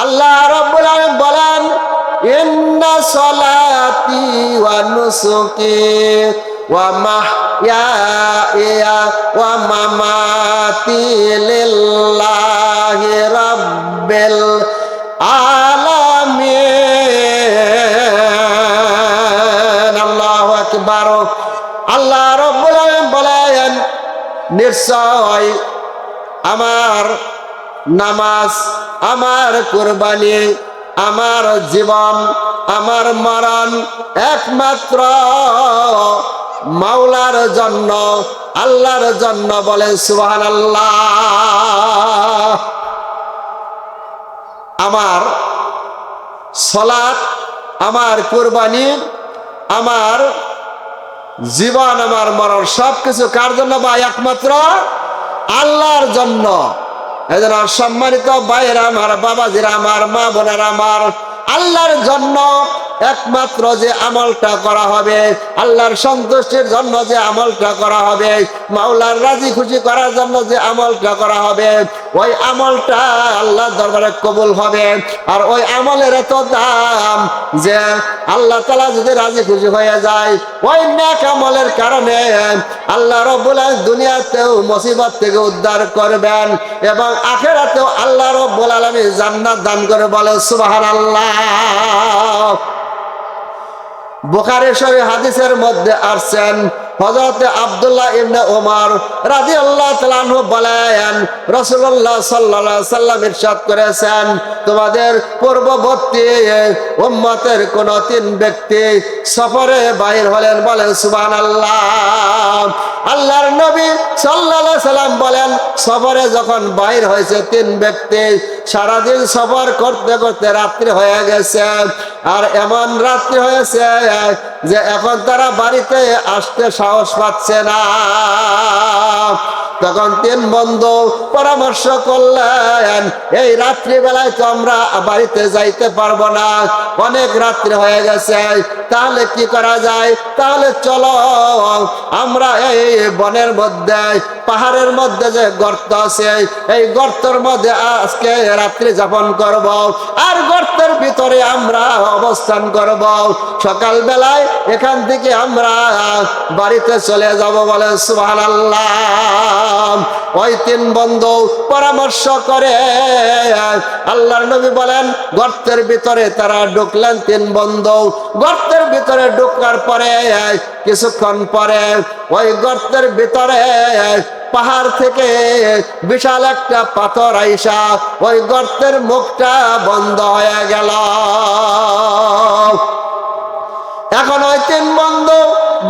আল্লাহ রাব্বুল আলামিন বলেন, ইন্না সলাতি ওয়া নুসুকি ওয়া মাহইয়ায়া ওয়া মামাতি লিল্লাহি রাব্বিল আলামিন। আল্লাহু আকবার। আল্লাহ রাব্বুল আলামিন বলেন, নিশ্চয় আমার নামাজ, আমার কুরবানি, আমার জীবন, আমার মরণ একমাত্র মাওলার জন্য, আল্লাহর জন্য। বলেন সুবহানাল্লাহ। আমার সালাত, আমার কুরবানি, আমার জীবন, আমার মরণ সবকিছু কার জন্য ভাই? একমাত্র আল্লাহর জন্য। এজন্য সম্মানিত ভাইয়েরা আমার, বাবাজিরা আমার, মা বোনেরা আমার, আল্লাহর জন্য একমাত্র যে আমলটা করা হবে, আল্লাহর সন্তুষ্টির জন্য যে আমলটা করা হবে, মাওলার রাজি খুশি করার জন্য যে আমলটা করা হবে, ওই আমলটা আল্লাহর দরবারে কবুল হবে। আর ওই আমলের এত দাম যে আল্লাহ তাআলা যদি রাজি খুশি হয়ে যায়, ওই নেক আমলের কারণে আল্লাহ রাব্বুল আলামিন দুনিয়াতেও মুসিবত থেকে উদ্ধার করবেন এবং আখিরাতেও আল্লাহ রাব্বুল আলামিন জান্নাত দান করে। বলে সুবহানাল্লাহ। বুখারী শরীফ হাদিসের মধ্যে আসছেন, হযরত আব্দুল্লাহ ইবনে ওমর রাদিয়াল্লাহু তাআলা আনহু বলেন, রাসূলুল্লাহ সাল্লাল্লাহু আলাইহি সাল্লাম ইরশাদ করেছেন, তোমাদের পূর্ববর্তী উম্মতের কোন তিন ব্যক্তি সফরে বাইর হলেন। বলেন সুবহানাল্লাহ। আল্লাহর নবী সাল্লাল্লাহু আলাইহি সাল্লাম বলেন, সফরে যখন বাইর হয়েছে তিন ব্যক্তি, সারাদিন সফর করতে করতে রাত্রি হয়ে গেছে, আর এমন রাত্রি হয়েছে যে এখন তারা বাড়িতে আসতে সাহস পাচ্ছে না। তখন তিন বন্ধু পরামর্শ করলেন, এই রাত্রিবেলায় তো আমরা বাড়িতে যাইতে পারবো না, অনেক রাত্রি হয়ে গেছে, তাহলে কি করা যায়? তাহলে চলো আমরা এই বনের মধ্যে, পাহাড়ের মধ্যে যে গর্ত আছে, এই গর্তের মধ্যে আজকে রাত্রি যাপন করব, আর গর্তের ভিতরে আমরা অবস্থান করব, সকাল বেলায় এখান থেকে আমরা বাড়িতে চলে যাব। বলে সুবহানাল্লাহ। ওই তিন বন্ধু পরামর্শ করে আল্লাহর নবী বলেন, গর্তের ভিতরে তারা ঢুকলেন। তিন বন্ধু গর্তের ভিতরে ঢুকার পরে কিছুক্ষণ পরে ওই গর্তের ভিতরে পাহাড় থেকে বিশাল একটা পাথর আইসা ওই গর্তের মুখটা বন্ধ হয়ে গেল। এখন ওই তিন বন্ধু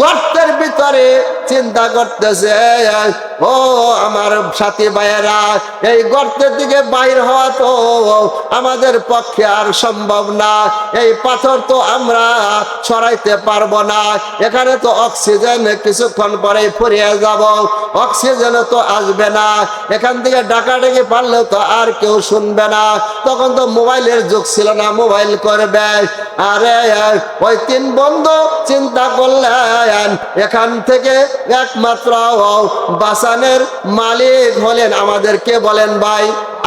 গর্তের ভিতরে চিন্তা করতেছে, ও আমার সাথী ভাইয়েরা, এই গর্তের দিকে বাইর হওয়া তো আমাদের পক্ষে আর সম্ভব না, এই পাথর তো আমরা সরাইতে পারবো না, এখানে তো অক্সিজেন কিছুক্ষণ পরে ফুরিয়ে যাব, অক্সিজেন তো আসবে না, এখান থেকে ডাকাডাকি পারলেও তো আর কেউ শুনবে না, তখন তো মোবাইলের যুগ ছিল না, মোবাইল করবে। আরে ওই তিন বন্ধু চিন্তা করলেন, এখান থেকে একমাত্র বাঁচানের মালিক হলেন আমাদেরকে বলেন ভাই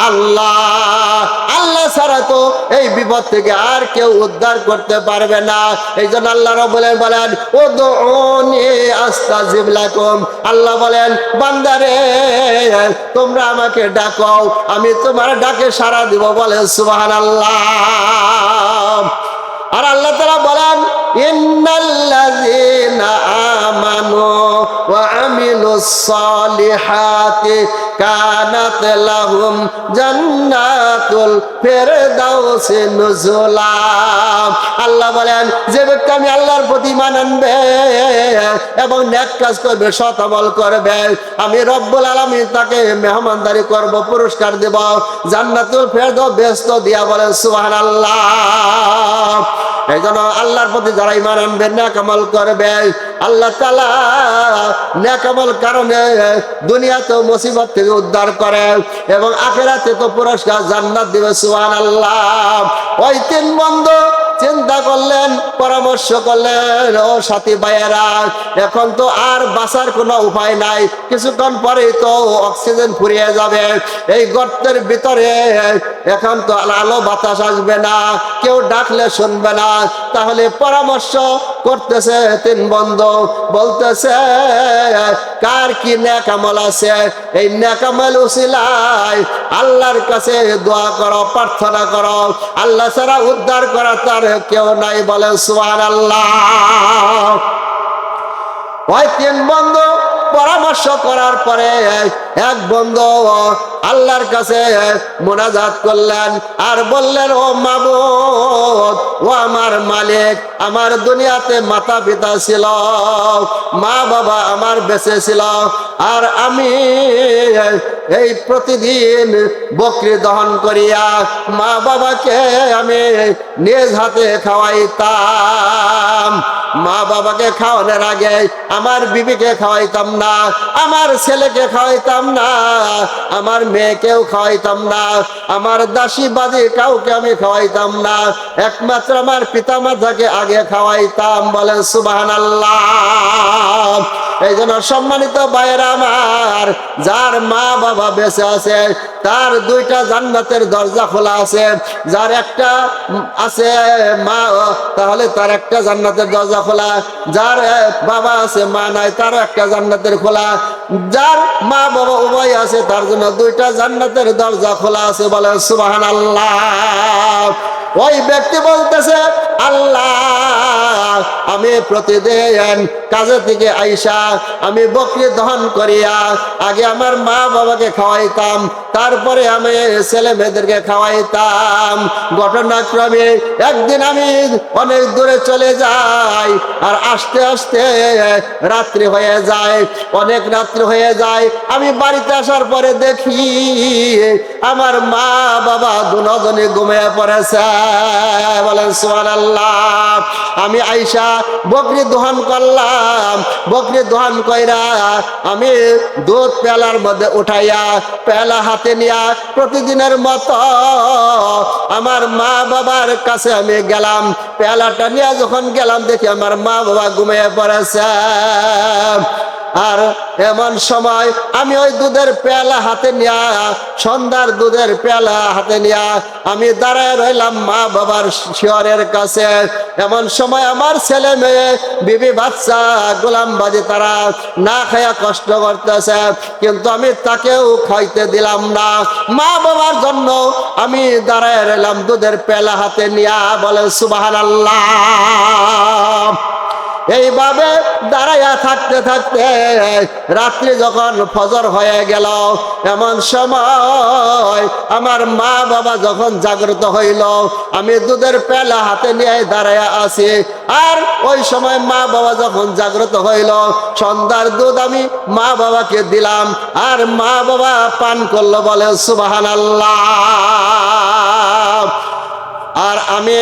আল্লাহ। আল্লাহ ছাড়া তো এই বিপদ থেকে আর কেউ উদ্ধার করতে পারবে না। এই জন্য আল্লাহ রাব্বুল আলামিন বলেন, উদউনি আস্তাজিব লাকুম। আল্লাহ বলেন, বান্দারে তোমরা আমাকে ডাকো, আমি তোমার ডাকে সাড়া দিব। বলে সুবহানাল্লাহ। আর আল্লাহ তাআলা বলেন, ইন্নাল্লাযীনা আমানু ওয়া আমিলুস সালিহাতি কানাত লাহুম জান্নাতুল ফিরদাউসি নুজুলা। আল্লাহ বলেন, যে ব্যক্তি আমি আল্লাহর প্রতি ঈমান আনবে এবং নেক কাজ করবে, সৎ আমল করবে, আমি রব্বুল আলামিন তাকে মেহমানদারি করব, পুরস্কার দেব, জান্নাতুল ফিরদাউস বেহেশত দিয়া। বলেন সুবহানাল্লাহ। এই জন্য আল্লাহর প্রতি যারা ঈমান আনবে, নেক আমল করবে, আল্লাহ তাআলা নেক আমল কারণে দুনিয়াতেও মুসিবত থেকে উদ্ধার করে এবং আখিরাতে তো পুরস্কার জান্নাত দিবে। সুবহানাল্লাহ। ওই তিন বন্ধু চিন্তা করলেন, পরামর্শ করলেন, ও সাথী ভাইয়েরা, এখন তো আর বাঁচার কোনো উপায় নাই, কিছুক্ষণ পরেই তো অক্সিজেন ফুরিয়ে যাবে, এই গর্তের ভিতরে এখন তো আলো বাতাস আসবে না, কেউ ডাকলে শুনবে না। তাহলে পরামর্শ করতেছে তিন বন্ধু, বলতেছে কার কি নেক আমল আছে, এই নেক আমল উসিলায় আল্লাহর কাছে দোয়া করো, প্রার্থনা করো, আল্লাহ ছাড়া উদ্ধার করা তার কেউ নাই, বলে সুবহানাল্লাহ। ওই তিন বন্ধু পরামর্শ করার পরে এক বন্ধু আল্লাহর কাছে মুনাজাত করলেন আর বললেন, ও মাবুদ, ও আমার মালিক, আমার দুনিয়াতে মাতা পিতা ছিল, মা বাবা আমার বেঁচে ছিল, আর আমি এই প্রতিদিন বকরি দহন করিয়া মা বাবাকে আমি নিজ হাতে খাওয়াইতাম। মা বাবাকে খাওয়ানোর আগে আমার বিবিকে খাওয়াইতাম না, আমার ছেলেকে খাওয়াইতাম না, আমার মেয়েকেও খাওয়াইতাম না, আমার দাসী বাদী কাউকে আমি খাওয়াইতাম না, একমাত্র আমার পিতা মাতাকে আগে খাওয়াইতাম, বলেন সুবহানাল্লাহ। এই জন্য সম্মানিত ভাইয়েরা আমার, যার মা বাবা বেঁচে আছে তার দুইটা জান্নাতের দরজা খোলা আছে, যার একটা আছে মা, তাহলে তার একটা জান্নাতের দরজা খোলা, যার বাবা আছে মা নাই তারও একটা জান্নাতের খোলা, যার মা বাবা উভয় আছে তার জন্য দুইটা জান্নাতের দরজা খোলা আছে, বলে সুবহানাল্লাহ। ওই ব্যক্তি বলতেছে, আল্লাহ, আমি প্রতিদিন কাজে থেকে আইসা আমি বকরি দহন করিয়া আগে আমার মা বাবাকে খাওয়াইতাম, তারপরে আমি ছেলে মেয়েদেরকে খাওয়াইতাম। ঘটনাক্রমে একদিন আমি অনেক দূরে চলে যাই, আর আস্তে আস্তে রাত্রি হয়ে যায়, অনেক রাত্রি হয়ে যায়। আমি বাড়িতে আসার পরে দেখি আমার মা বাবা দুজনে ঘুমিয়ে পড়েছে, বলেন সুবহানাল্লাহ। আমি আইসা বকরি দহন করলাম, বকরি দহন কইরা আমি দুধ পেলার মধ্যে উঠাইয়া পেলা হাতে নিয়া প্রতিদিনের মতো আমার মা বাবার কাছে আমি গেলাম। পেলাটা নিয়ে যখন গেলাম দেখি আমার মা বাবা ঘুমিয়ে পড়েছে। আর এমন সময় আমি ওই দুধের পেয়ালা হাতে নিয়া, সন্ধ্যার দুধের পেয়ালা হাতে নিয়া আমি দাঁড়ায় রইলাম মা বাবার শিয়রের কাছে। এমন সময় আমার ছেলে মেয়ে বিবি বাচ্চা গোলামবাজি তারা না খায়া কষ্ট করতেছে, কিন্তু আমি তাকেও খাইতে দিলাম না। মা বাবার জন্য আমি দাঁড়ায় রইলাম দুধের পেয়ালা হাতে নিয়া, বলে সুবহানাল্লাহ। এইভাবে দাঁড়াইয়া থাকতে থাকতে রাত্রি যখন ফজর হয়ে গেল, এমন সময় আমার মা বাবা যখন জাগ্রত হইল, আমি দুধের পেলা হাতে নিয়ে দাঁড়াইয়া আছি। আর ওই সময় মা বাবা যখন জাগ্রত হইল, সন্ধ্যার দুধ আমি মা বাবাকে দিলাম, আর মা বাবা পান করলো, বলে সুবহানাল্লাহ। আর আমি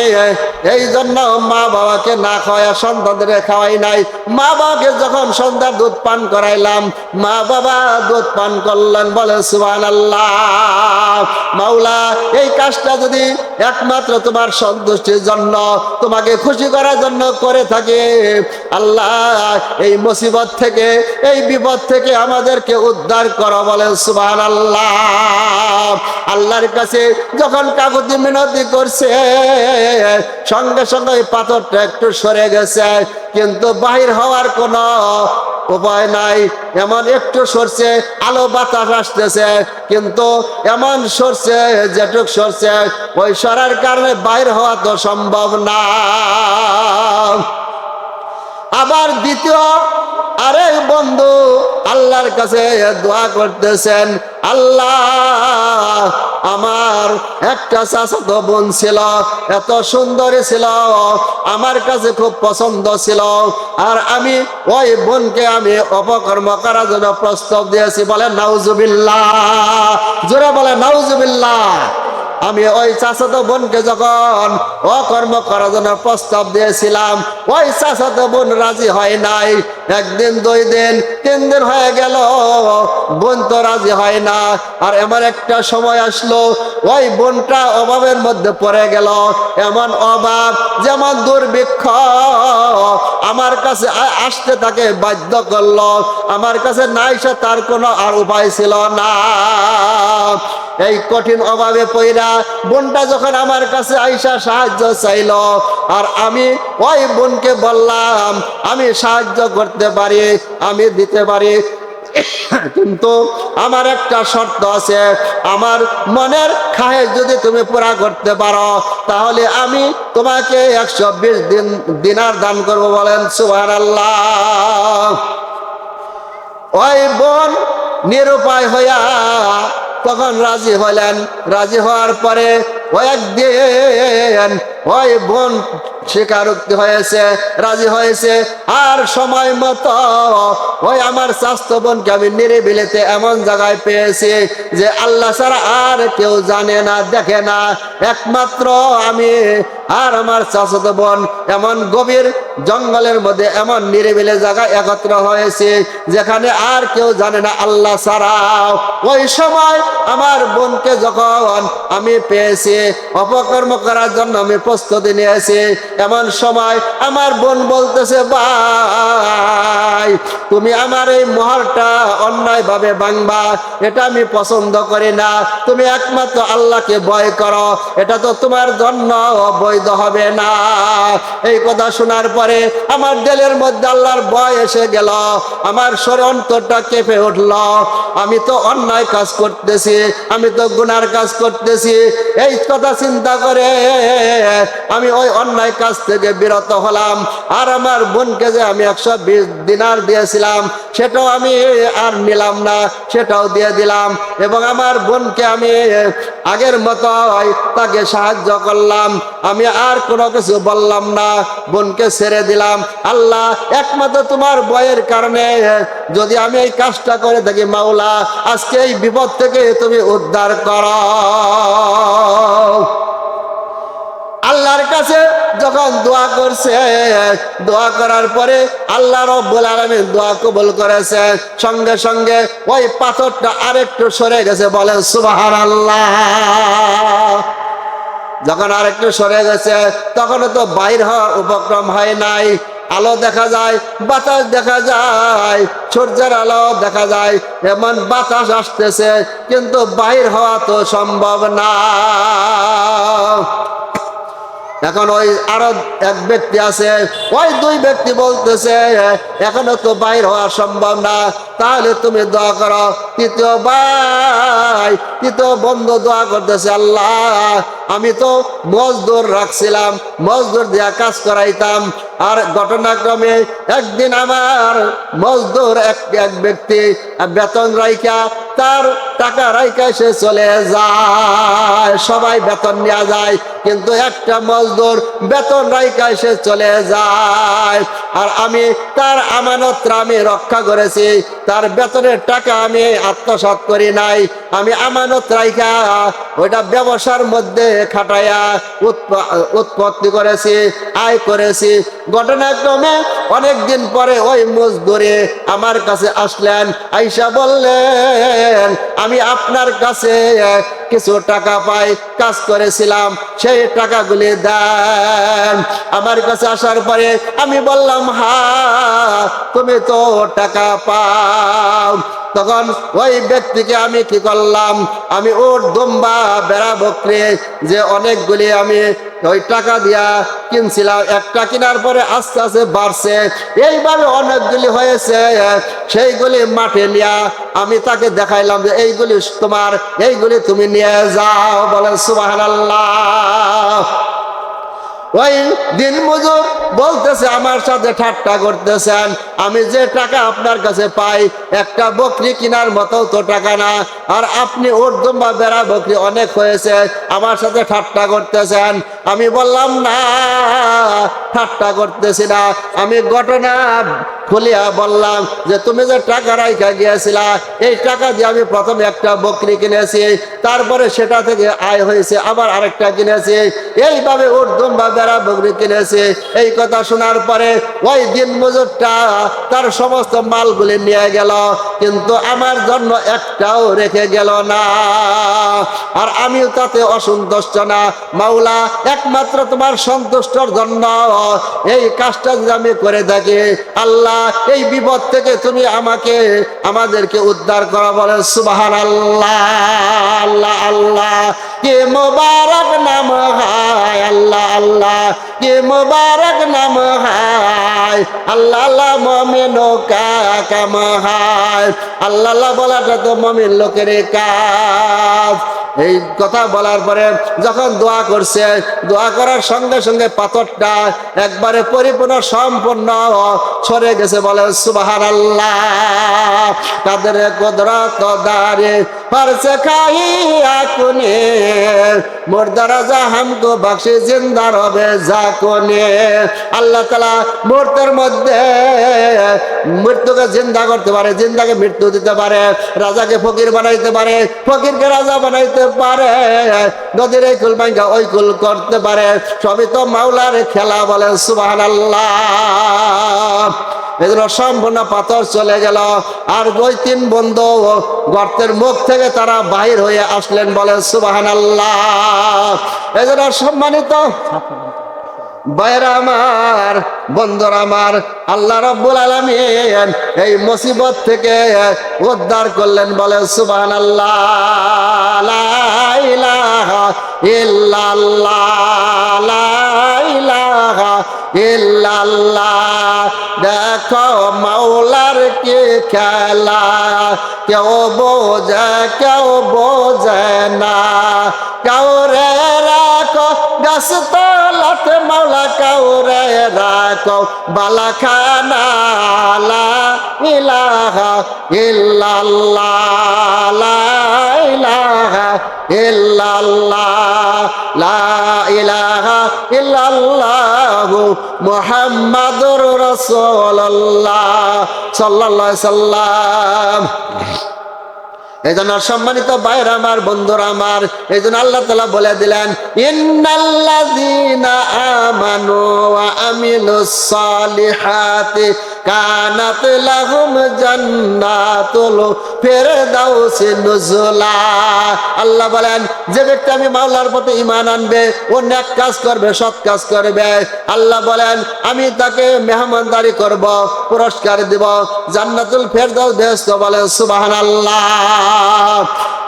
এই জন্য মা বাবাকে না খাওয়াই সন্তানদের খাওয়াই নাই। মা বাবাকে যখন সন্ধ্যার দুধ পান করাইলাম, মা বাবা দুধ পান করলেন, বলে সুবহানাল্লাহ। মাওলা, এই কাজটা যদি একমাত্র তোমার সন্তুষ্টির জন্য, তোমাকে খুশি করার জন্য করে থাকে, আল্লাহ এই মুসিবত থেকে, এই বিপদ থেকে আমাদেরকে উদ্ধার করো, বলে সুবহানাল্লাহ। আল্লাহর কাছে যখন কাকুতি মিনতি করছে, সঙ্গে সঙ্গে ওই পাথরটা একটু সরে গেছে, কিন্তু বাহির হওয়ার কোনো উপায় নাই। এমন একটু সরছে, আলো বাতাস আসতেছে, কিন্তু এমন সরছে, যেটুক সরছে ওই সরার কারণে বাইর হওয়া তো সম্ভব না। আবার দ্বিতীয় আরেক বন্ধু আল্লাহর কাছে দোয়া করতেছেন, আল্লাহ, আমার একটা চাচাতো বোন ছিল, এত সুন্দরী ছিল, আমার কাছে খুব পছন্দ ছিল, আর আমি ওই বোনকে আমি অপকর্ম করার জন্য প্রস্তাব দিয়েছি, বলে নাউজুবিল্লাহ। জোরে বলে নাউজুবিল্লাহ। আমি ওই চাচাতো বোনকে যখন অকর্ম করার জন্য প্রস্তাব দিয়েছিলাম, ওই চাচাতো বোন রাজি হয় নাই। একদিন, 2 দিন, 3 দিন হয়ে গেল, বোন তো রাজি হয় না। আর এমন একটা সময় আসলো, ওই বোনটা অভাবের মধ্যে পড়ে গেল। এমন অভাব, যেমন দুর্ভিক্ষ আমার কাছে আসতে তাকে বাধ্য করলো। আমার কাছে নাই, সে তার কোনো আর উপায় ছিল না। এই কঠিন অভাবে পইরা বোনটা যখন আমার কাছে আইসা সাহায্য চাইল, আর আমি ওই বোনকে বললাম আমি সাহায্য করতে পারি, আমি দিতে পারি, কিন্তু আমার একটা শর্ত আছে, আমার মনের খাহেশ যদি তুমি পুরা করতে পারো তাহলে আমি তোমাকে 120 দিনার দান করবো। বলেন সুবহানাল্লাহ। ওই বোন নিরুপায় হইয়া তখন রাজি হলেন। রাজি হওয়ার পরে ওই একদিন ওই বোন স্বীকারোক্তি হয়েছে, রাজি হয়েছে। আর সময় মতো ওই আমার স্বাস্থ্য বোনকে আমি নিরিবিলিতে এমন জায়গায় পেয়েছি যে আল্লাহ ছাড়া আর কেউ জানে না, দেখে না, একমাত্র আমি আর আমার চাচাতো বোন এমন গভীর জঙ্গলের মধ্যে এমন নিরিবিলি জায়গায় একত্র হয়েছে যেখানে আর কেউ জানে না আল্লাহ ছাড়া। ওই সময় আমার বোনকে যখন আমি পেয়েছি, অপকর্ম করার জন্য আমি প্রস্তুতি নিয়েছি, এমন সময় আমার বোন বলতেছে, ভাই তুমি আমার এই মোহরটা অন্যায় ভাবে ভাঙবা, এটা আমি পছন্দ করি না। তুমি একমাত্র আল্লাহকে ভয় করো, এটা তো তোমার জন্য বৈধ হবে না। এই কথা শোনার পরে আমার দিলের মধ্যে আল্লাহর ভয় এসে গেল, আমার শরীর অন্তরটা কেঁপে উঠল। আমি তো অন্যায় কাজ করতেছি, আমি তো গুনার কাজ করতেছি। এই কথা চিন্তা করে আমি ওই অন্যায় কাজ থেকে বিরত হলাম। আর আমার বোনকে যে আমি 120 দিনার দিয়েছিলাম সেটাও আমি আর নিলাম না, সেটাও দিয়ে দিলাম। এবং আমার বোনকে আমি আগের মতো তাকে সাহায্য করলাম, আমি আর কোনো কিছু বললাম না, বোনকে ছেড়ে দিলাম। আল্লাহ একমাত্র তোমার ভয়ের কারণে যদি আমি এই কাজটা করে থাকি, মাওলা আজকে এই বিপদ থেকে তুমি উদ্ধার করো। আল্লাহর কাছে যখন দোয়া করছে, দোয়া করার পরে আল্লাহ রাব্বুল আলামিন দোয়া কবুল করেছে। সঙ্গে সঙ্গে ওই পাথরটা আরেকটু সরে গেছে। বলেন সুবহানাল্লাহ। যখন আরেকটু সরে গেছে তখনও তো বাইর হওয়ার উপক্রম হয় নাই। আলো দেখা যায়, বাতাস দেখা যায়, সূর্যের আলো দেখা যায়, এমন বাতাস আসতেছে, কিন্তু বাইর হওয়া তো সম্ভব না। এখন ওই আরো এক ব্যক্তি আছে, ওই 2 ব্যক্তি বলতেছে এখনো তো বাইর হওয়া সম্ভব না, তাহলে তুমি দোয়া করো। তৃতীয় বন্ধু দোয়া করতেছে, আল্লাহ আমি তো মজদুর রাখছিলাম, মজদুর দিয়া কাজ করাইতাম। আর ঘটনাক্রমে একদিন আমার মজদুর এক ব্যক্তি বেতন রাইকা, তার টাকা রাইকা সে চলে যায়। সবাই বেতন নেওয়া যায়, কিন্তু একটা মজদুর বেতন রাইকা সে চলে যায়। আর আমি তার আমানতটা আমি রক্ষা করেছি, তার বেতনের টাকা আমি আত্মসাৎ করি নাই, আমি আমানত রাইকা ওইটা ব্যবসার মধ্যে খাটাইয়া উৎপত্তি করেছি, আয় করেছি। ঘটনাক্রমে অনেকদিন পরে ওই মজদুরে আমার কাছে আসলেন, আইসা বললেন আমি আপনার কাছে কিছু টাকা পাই, কাজ করেছিলাম, সেই টাকাগুলি দেন। আমার কাছে আসার পরে আমি বললাম, হ্যাঁ তুমি তো টাকা পাও। তখন ওই ব্যক্তিকে আমি কি করলাম, আমি ওর দুম্বা বেড়া বকরি যে অনেকগুলি আমি ওই টাকা দিয়া কিনছিলাম, একটা কেনার পরে আস্তে আস্তে বাড়ছে, এইভাবে অনেকগুলি হয়েছে, সেইগুলি মাঠে নিয়া আমি তাকে দেখাইলাম যে এইগুলি তোমার, এইগুলি তুমি নিয়ে যাও। বলেন সুবহানাল্লাহ। ওই দিন মজুর বলতেছে আমার সাথে ঠাট্টা করতেছেন, আমি যে টাকা আপনার কাছে পাই একটা বকরি কেনার মতো তো টাকা না, আর আপনি উর্দম বা বেড়া বকরি অনেক হয়েছে, আমার সাথে ঠাট্টা করতেছেন। আমি বললাম না, ঠাট্টা করতেছি না, আমি ঘটনা খুলিয়া বললাম যে তুমি যে টাকা রাইখা গিয়েছিলা এই টাকা দিয়ে আমি প্রথমে একটা বকরি কিনেছি, তারপরে সেটা থেকে আয় হয়েছে আবার আরেকটা কিনেছি, এইভাবে উর্দম বা বেড়া বকরি কিনেছি। এই কথা শোনার পরে ওই দিন মজুরটা তার সমস্ত মালগুলি নিয়ে গেল, কিন্তু আমার জন্য একটাও রেখে গেল না। আর আমিও তাতে অসন্তুষ্ট না। মাওলা, একমাত্র তোমার সন্তুষ্টর জন্য এই কাজটা যদি আমি করে থাকি, আল্লাহ এই বিপদ থেকে তুমি আমাদেরকে উদ্ধার করো। বলে সুবহানাল্লাহ। আল্লাহ আল্লাহ কি মুবারক নাম হায়, আল্লাহ আল্লাহ কি মুবারক নাম হায়, আল্লাহ আল্লাহ মুমিনো কা কাম হায়। আল্লাহ আল্লাহ বলাটা তো মুমিন লোকের কাজ। এই কথা বলার পরে যখন দোয়া করছে, দোয়া করার সঙ্গে সঙ্গে পাথরটা একবারে পরিপূর্ণ সম্পূর্ণ সরে গেছে। বলে সুবহানাল্লাহ। কাদের কুদরত দারে ফরসে খাইয়া কুনে মুর্দা রাজা হামকো বখশে জিন্দা রবে জাকুনে। আল্লাহ তাআলা মুহূর্তের মধ্যে মৃত্যুকে জিন্দা করতে পারে, জিন্দাকে মৃত্যু দিতে পারে, রাজাকে ফকির বানাইতে পারে, ফকিরকে রাজা বানাইতে পারে, নদীর এই কুল ভাঙ্গা ওই কুল করতে পারে, সবই তো মাওলার খেলা। বলে সুবহানাল্লাহ। এজন্য সম্পূর্ণ পাথর চলে গেল। আর ওই তিন বন্ধু গর্তের মুখ থেকে তারা বাহির হয়ে আসলেন। বলে সুবহানাল্লাহ। এজন্য সম্মানিত ভাইরা আমার, বন্ধুরা আমার, আল্লাহ রাব্বুল আলামিন এই মুসিবত থেকে উদ্ধার করলেন। বলে সুবহানাল্লাহ। লা ইলাহা ইল্লাল্লাহ, লা ইলাহা ইল্লাল্লাহ। দেখো মাওলার কি খেলা, কেউ বোঝে কেউ বোঝে না, কাউরে রাখো গাছ তলাতে মাওলা, কাউরে রাখো বালাখানা। লা ইলাহা ইল্লাল্লাহ, লা ইলাহা ইল্লাল্লাহ, লা ইলাহা ইল্লাল্লাহ মুহাম্মাদুর রাসূলুল্লাহ সাল্লাল্লাহু আলাইহি সাল্লাম। এই জন্য সম্মানিত ভাইরা আমার, বন্ধুরা আমার, এই জন্য আল্লাহ তাআলা বলে দিলেন, ইন্নাল্লাযীনা আমানু ওয়া আমিলুস সালিহাতি কানাত লাহুম জান্নাতুল ফিরদাউসি নুজুলা। আল্লাহ বলেন, যে ব্যক্তি আমি মাওলার প্রতি ঈমান আনবে, ও নেক কাজ করবে, সৎ কাজ করবে, আল্লাহ বলেন আমি তাকে মেহমানদারি করব, পুরস্কার দিব, জান্নাতুল ফিরদাউস বেহেশত। বলে সুবহানাল্লাহ।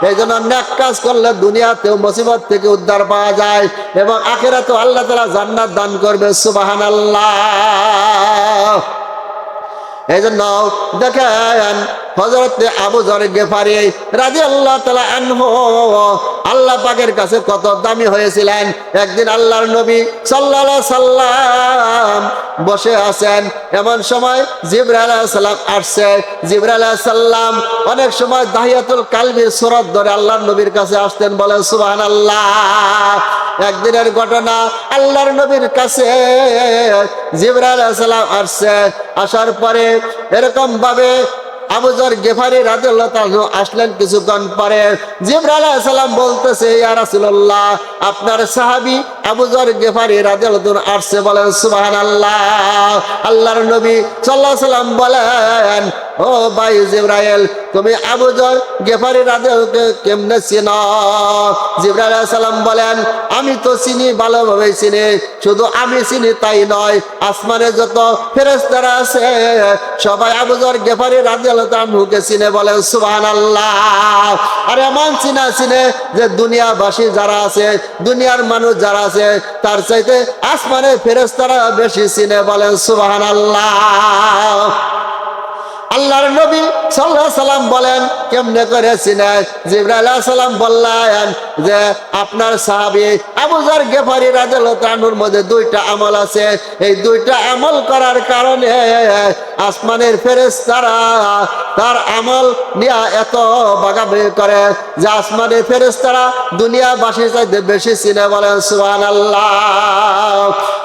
এই জন্য নেক কাজ করলে দুনিয়াতেও মুসিবত থেকে উদ্ধার পাওয়া যায় এবং আখিরাতেও আল্লাহ তাআলা জান্নাত দান করবে। সুবহানাল্লাহ। এই জন্য দেখেন হযরত আবু যর গিফারী রাদিয়াল্লাহু তাআলা আনহু আল্লাহ পাকের কাছে কত দামি হয়েছিলেন। একদিন আল্লাহর নবী সাল্লাল্লাহু আলাইহি সাল্লাম বসে আছেন, এমন সময় জিবরাইল আলাইহিস সালাম আসছে। জিবরাইল আলাইহিস সালাম অনেক সময় দাহিয়াতুল কালবির সূরত ধরে আল্লাহর নবীর কাছে আসতেন। বলে সুবহানাল্লাহ। একদিনের ঘটনা, আল্লাহর নবীর কাছে জিবরাইল আলাইহিস সালাম আসছে। আসার পরে এরকম ভাবে আবু যর গিফারী রাদিয়াল্লাহু তাআলা আসলেন। কিছুক্ষণ পরে জিবরাইল আলাইহিস সালাম বলতেছে, ইয়া রাসূলুল্লাহ, আপনার সাহাবী আবু যর গিফারী রাদিয়াল্লাহু তাআলা আসছে। বলেন সুবহানাল্লাহ। আল্লাহর নবী সাল্লাল্লাহু আলাইহি সাল্লাম বলেন, ও ভাই জিবরাইল, তুমি আবু যর গিফারী রাদিয়াল্লাহু কেমনে চিনো? জিবরাইল আলাইহিস সালাম বলেন, আমি তো চিনি, ভালোভাবে চিনি, শুধু আমি চিনি তাই নয়, আসমানে যত ফেরেশতারা আছে সবাই আবু যর গিফারী রাদিয়াল্লাহু তাআলা কে চিনে। বলেন সুবহানাল্লাহ। আর এমন চিনা চিনে যে দুনিয়াবাসী যারা আছে, দুনিয়ার মানুষ যারা আছে, তার চাইতে আসমানে ফেরেশতারা বেশি চিনে। বলেন সুবহানাল্লাহ। আল্লাহর নবী সাল্লাল্লাহু আলাইহি সাল্লাম বলেন কেমনে করে চিনেন? জিবরাইল আলাইহিস সালাম বললেন যে আপনার সাহাবী আবু যর গিফারী রাদিয়াল্লাহু তাআলার মধ্যে দুইটা আমল আছে, এই দুইটা আমল করার কারণে আসমানের ফেরেশতারা তার আমল নিয়ে এত বাগাবাগি করে যে আসমানের ফেরেশতারা দুনিয়াবাসীর চাইতে বেশি চিনে। বলেন সুবহানাল্লাহ।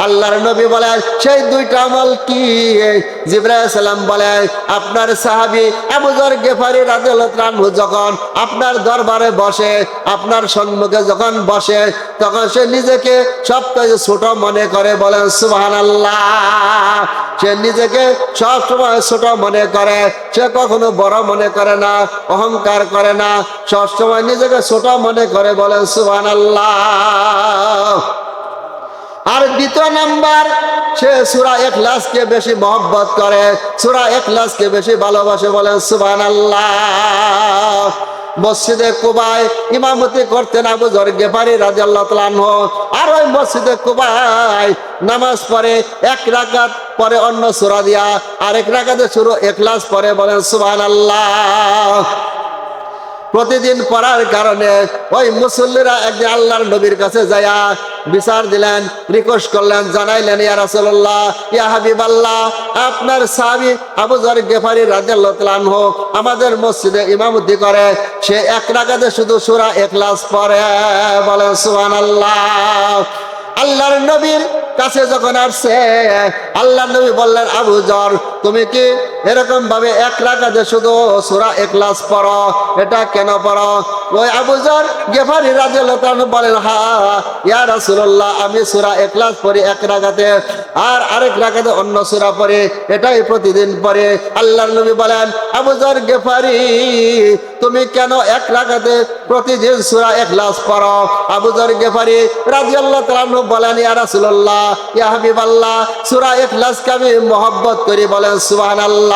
আল্লাহর নবী বলেন সেই দুইটা আমল কি? জিবরাইল আলাইহিস সালাম বলেন আপনার সাহাবী আবু যর গিফারী রাদিয়াল্লাহু তাআলা যখন আপনার দরবারে বসে, আপনার সম্মুখে যখন বসে, তখন সে নিজেকে সবচেয়ে ছোট মনে করে। বলেন সুবহানাল্লাহ। সে নিজেকে সব সময় ছোট মনে করে, সে কখনো বড় মনে করে না, অহংকার করে না, সব সময় নিজেকে ছোট মনে করে। বলেন সুবহানাল্লাহ। আর দ্বিতীয় নাম্বার, সে সূরা ইখলাসকে বেশি মহব্বত করে, সূরা ইখলাসকে বেশি ভালোবাসে। বলেন সুবহানাল্লাহ। মসজিদে কুবায় ইমামতি করতেন আবু যর গিফারী রাদিয়াল্লাহু তাআলা আনহু। আর ওই মসজিদে কুবায় নামাজ পড়ে এক রাকাত পরে অন্য সূরা দিয়া, আরেক রাকাতে সূরা ইখলাস পড়ে। বলেন সুবহানাল্লাহ। প্রতিদিন পড়ার কারণে ওই মুসল্লিরা একদিন আল্লাহর নবীর কাছে যায়া বিচার দিলেন, রিকোয়েস্ট করলেন, জানাইলেন ইয়া রাসূলুল্লাহ, ইয়া হাবিবাল্লাহ, আপনার সাহাবী আবু যর গিফারী রাদিয়াল্লাহু তাআলা আনহু আমাদের মসজিদে ইমামতি করে, সে এক রাকাতে শুধু সূরা ইখলাস পড়ে। বলেন সুবহানাল্লাহ। আল্লাহর নবীর কাছে যখন আসছে, আল্লাহর নবী বললেন আবু যর তুমি কি এরকম ভাবে এক রাকাতে শুধু সূরা ইখলাস পড়ো, এটা কেন পড়ো? ওই আবু যর গিফারী রাদিয়াল্লাহু তাআলা বলেন হ্যাঁ ইয়া রাসূলুল্লাহ, আমি সূরা ইখলাস পড়ি এক রাকাতে, আর আরেক রাকাতে অন্য সূরা পড়ি, এটাই প্রতিদিন পড়ি। আল্লাহর নবী বলেন আবু যর গিফারী তুমি কেন এক রাকাতে প্রতিদিন সূরা ইখলাস পড়ো? আবু যর গিফারী রাদিয়াল্লাহু তাআলা বলেন ইয়া রাসূলুল্লাহ, ইয়া হাবিবাল্লাহ, সূরা ইখলাসকে আমি মহব্বত করি। বলেন সুবহানাল্লাহ।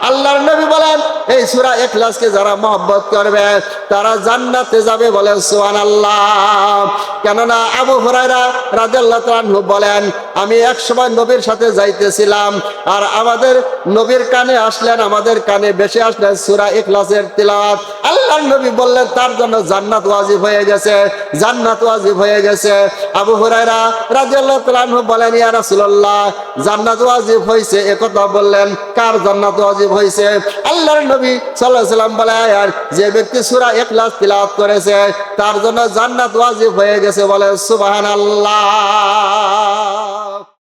আল্লাহর নবী বলেন এই সূরা ইখলাসকে যারা মহব্বত করবে তারা জান্নাতে যাবে। বলেন সুবহানাল্লাহ। কেননা আবু হুরায়রা রাদিয়াল্লাহু তাআলা আনহু বলেন আমি এক সময় নবীর সাথে যাইতেছিলাম, আর আমাদের নবীর কানে আসলেন, আমাদের কানে বেশি আসলেন সূরা ইখলাসের তিলাওয়াত। আল্লাহর নবী বললেন তার জন্য জান্নাত ওয়াজিব হয়ে গেছে, জান্নাত ওয়াজিব হয়ে গেছে। আবু হুরায়রা রাদিয়াল্লাহু তাআলা আনহু বলেন ইয়া রাসূলুল্লাহ, জান্নাত ওয়াজিব হইছে এ কথা বললেন, কার জান্নাত ওয়াজিব হইছে? আল্লাহর নবী সাল্লাল্লাহু আলাইহি ওয়াসাল্লাম বলেন যে ব্যক্তি সূরা ইখলাস তিলাওয়াত করেছে তার জন্য জান্নাত ওয়াজিব হয়ে গেছে। বলেন সুবহানাল্লাহ।